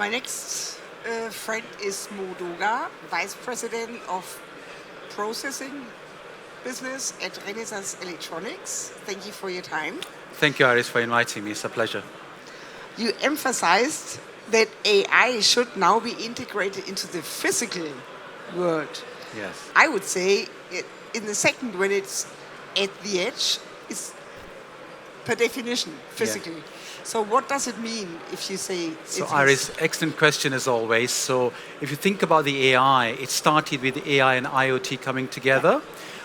My next friend is Mo Dogar, Vice President of Processing Business at Renesas Electronics. Thank you for your time. Thank you, Iris, for inviting me. It's a pleasure. You emphasized that AI should now be integrated into the physical world. Yes. I would say in the second, when it's at the edge, it's per definition physical. Yeah. So what does it mean if you say So Iris, excellent question as always. So if you think about the AI, it started with the AI and IoT coming together,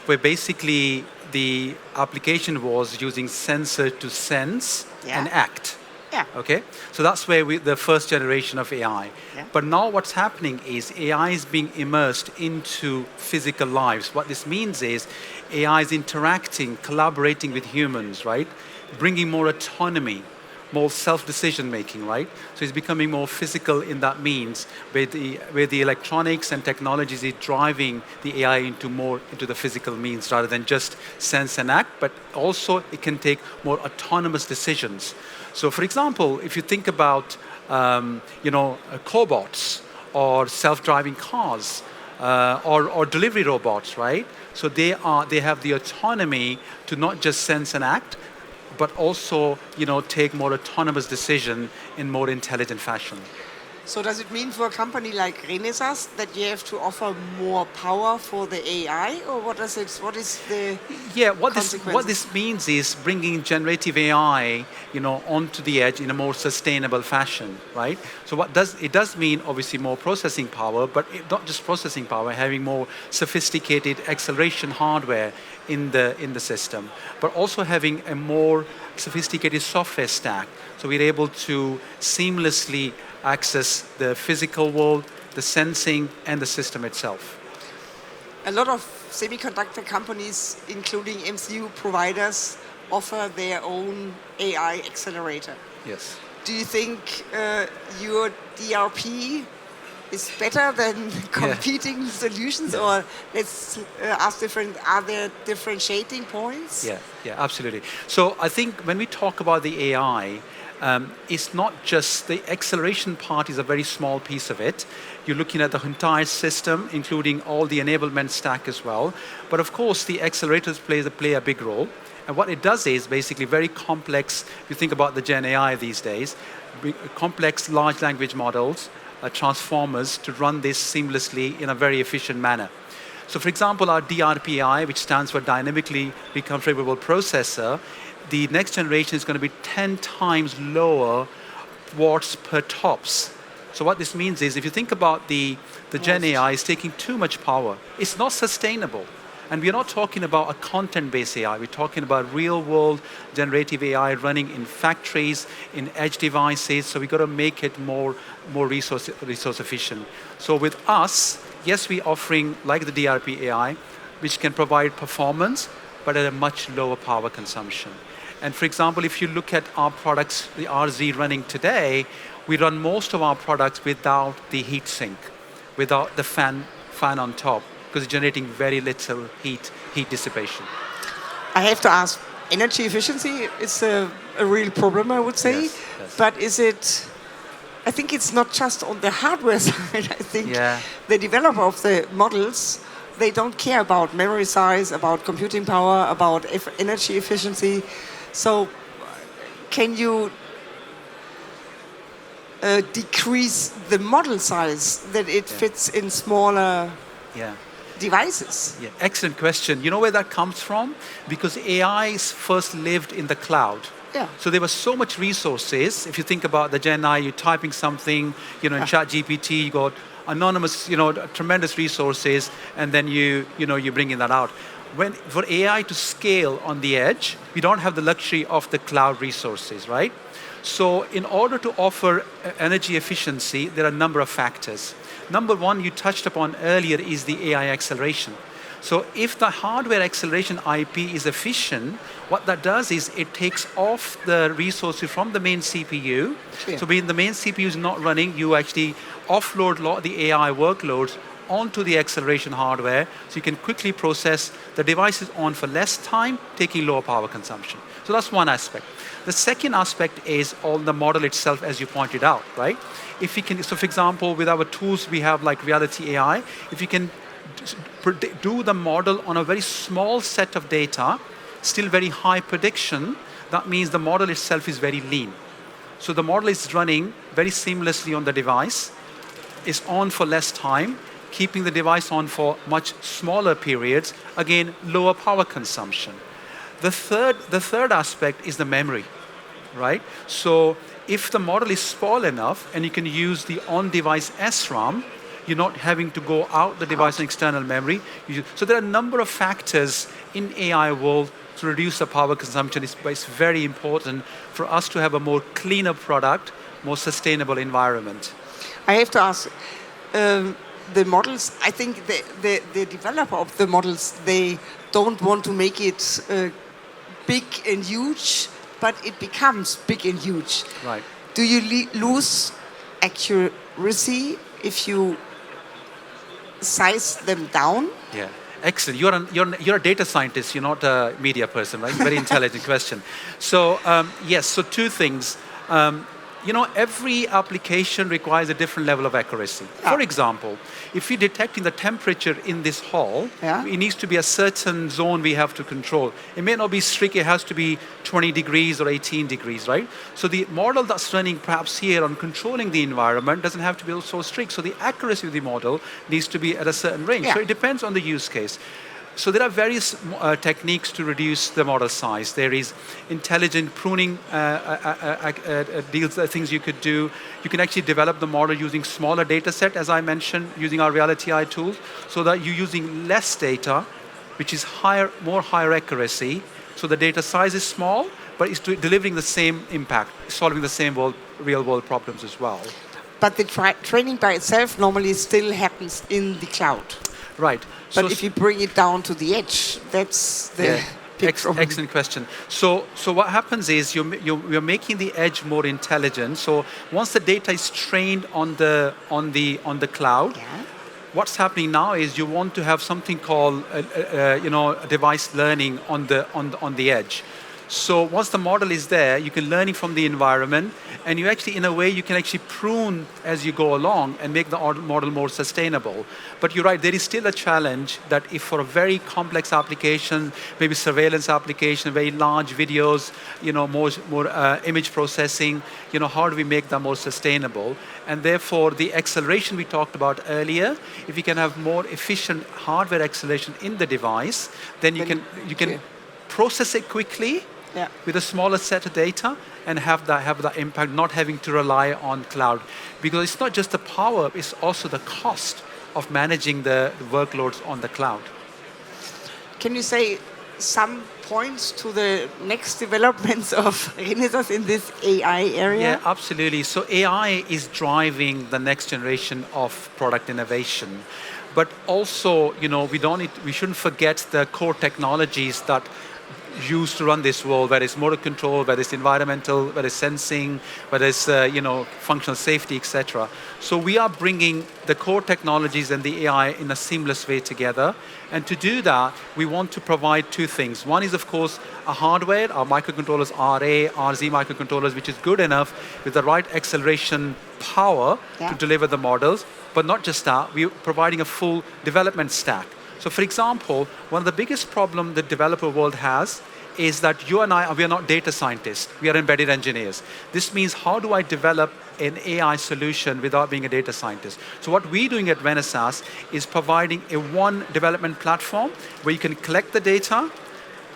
where basically the application was using sensor to sense and act. Yeah. Okay, so that's where the first generation of AI. Yeah. But now what's happening is AI is being immersed into physical lives. What this means is AI is interacting, collaborating with humans, right? Bringing more autonomy, more self-decision making, right? So it's becoming more physical in that means, where the electronics and technologies is driving the AI into the physical means rather than just sense and act, but also it can take more autonomous decisions. So for example, if you think about cobots or self-driving cars or delivery robots, right? So they have the autonomy to not just sense and act, but also, take more autonomous decision in more intelligent fashion. So does it mean for a company like Renesas that you have to offer more power for the AI, or what is the what this means is bringing generative AI, onto the edge in a more sustainable fashion, right? So it does mean obviously more processing power, but not just processing power, having more sophisticated acceleration hardware in the system, but also having a more sophisticated software stack. So we're able to seamlessly access the physical world, the sensing, and the system itself. A lot of semiconductor companies, including MCU providers, offer their own AI accelerator. Yes. Do you think your DRP is better than competing solutions, or let's ask different? Are there differentiating points? Yeah, absolutely. So I think when we talk about the AI, it's not just the acceleration part is a very small piece of it. You're looking at the entire system, including all the enablement stack as well. But of course, the accelerators play a big role. And what it does is basically very complex. If you think about the Gen AI these days, complex large language models, transformers to run this seamlessly in a very efficient manner. So for example, our DRPI, which stands for Dynamically Reconfigurable Processor, the next generation is going to be 10 times lower watts per TOPS. So what this means is if you think about the Gen AI is taking too much power, it's not sustainable. And we're not talking about a content-based AI. We're talking about real-world generative AI running in factories, in edge devices. So we've got to make it more resource efficient. So with us, yes, we're offering like the DRP AI, which can provide performance, but at a much lower power consumption. And for example, if you look at our products, the RZ running today, we run most of our products without the heat sink, without the fan on top, because it's generating very little heat dissipation. I have to ask, energy efficiency is a real problem, I would say. Yes. But I think it's not just on the hardware side. I think the developer of the models, they don't care about memory size, about computing power, about energy efficiency. So can you decrease the model size that it fits in smaller devices? Yeah, excellent question. You know where that comes from? Because AI first lived in the cloud. Yeah. So there was so much resources. If you think about the Gen AI, you're typing something, in ChatGPT, you got anonymous, tremendous resources, and then you're bringing that out. For AI to scale on the edge, we don't have the luxury of the cloud resources, right? So in order to offer energy efficiency, there are a number of factors. Number one, you touched upon earlier, is the AI acceleration. So if the hardware acceleration IP is efficient, what that does is it takes off the resources from the main CPU. So when the main CPU is not running, you actually offload the AI workloads onto the acceleration hardware, so you can quickly process. The device is on for less time, taking lower power consumption. So that's one aspect. The second aspect is on the model itself, as you pointed out, right? If we can, so for example, with our tools we have like Reality AI, if you can do the model on a very small set of data, still very high prediction, that means the model itself is very lean. So the model is running very seamlessly on the device, is on for less time, keeping the device on for much smaller periods, again, lower power consumption. The third aspect is the memory, right? So if the model is small enough and you can use the on-device SRAM, you're not having to go out the device and external memory. So there are a number of factors in AI world to reduce the power consumption. It's very important for us to have a more cleaner product, more sustainable environment. I have to ask, the models, I think the developer of the models, they don't want to make it big and huge, but it becomes big and huge. Right. Do you lose accuracy if you size them down? Yeah. Excellent. You're a data scientist. You're not a media person, right? Very intelligent question. So yes. So two things. Every application requires a different level of accuracy. For example, if we're detecting the temperature in this hall, it needs to be a certain zone we have to control. It may not be strict, it has to be 20 degrees or 18 degrees, right? So the model that's running perhaps here on controlling the environment doesn't have to be so strict. So the accuracy of the model needs to be at a certain range. So it depends on the use case. So there are various techniques to reduce the model size. There is intelligent pruning things you could do. You can actually develop the model using smaller data set, as I mentioned, using our Reality AI tools, so that you're using less data, which is more higher accuracy. So the data size is small, but it's delivering the same impact, solving the same real world problems as well. But the training by itself normally still happens in the cloud. Right. But if you bring it down to the edge, that's the excellent question. So what happens is you're making the edge more intelligent. So once the data is trained on the cloud, what's happening now is you want to have something called device learning on the edge. So once the model is there, you can learn it from the environment, and you actually, in a way, you can actually prune as you go along and make the model more sustainable. But you're right, there is still a challenge that if for a very complex application, maybe surveillance application, very large videos, more image processing, how do we make that more sustainable? And therefore, the acceleration we talked about earlier, if you can have more efficient hardware acceleration in the device, then you can process it quickly. With a smaller set of data and have that impact, not having to rely on cloud. Because it's not just the power, it's also the cost of managing the workloads on the cloud. Can you say some points to the next developments of Renesas in this AI area? Yeah, absolutely. So AI is driving the next generation of product innovation. But also, we shouldn't forget the core technologies that used to run this world, whether it's motor control, whether it's environmental, whether it's sensing, whether it's functional safety, etc. So we are bringing the core technologies and the AI in a seamless way together. And to do that, we want to provide two things. One is, of course, a hardware, our microcontrollers, RA, RZ microcontrollers, which is good enough with the right acceleration power to deliver the models. But not just that, we're providing a full development stack. So for example, one of the biggest problems the developer world has is that you and we are not data scientists, we are embedded engineers. This means, how do I develop an AI solution without being a data scientist? So what we're doing at Renesas is providing a one development platform where you can collect the data,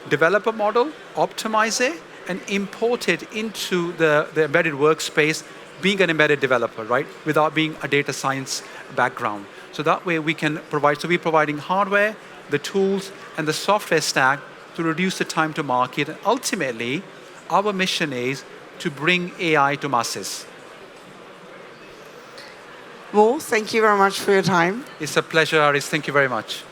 develop a model, optimize it, and import it into the embedded workspace, being an embedded developer, right? Without being a data science background. So that way we can provide, so we're providing hardware, the tools, and the software stack to reduce the time to market. And ultimately, our mission is to bring AI to masses. Mo, thank you very much for your time. It's a pleasure, Aris. Thank you very much.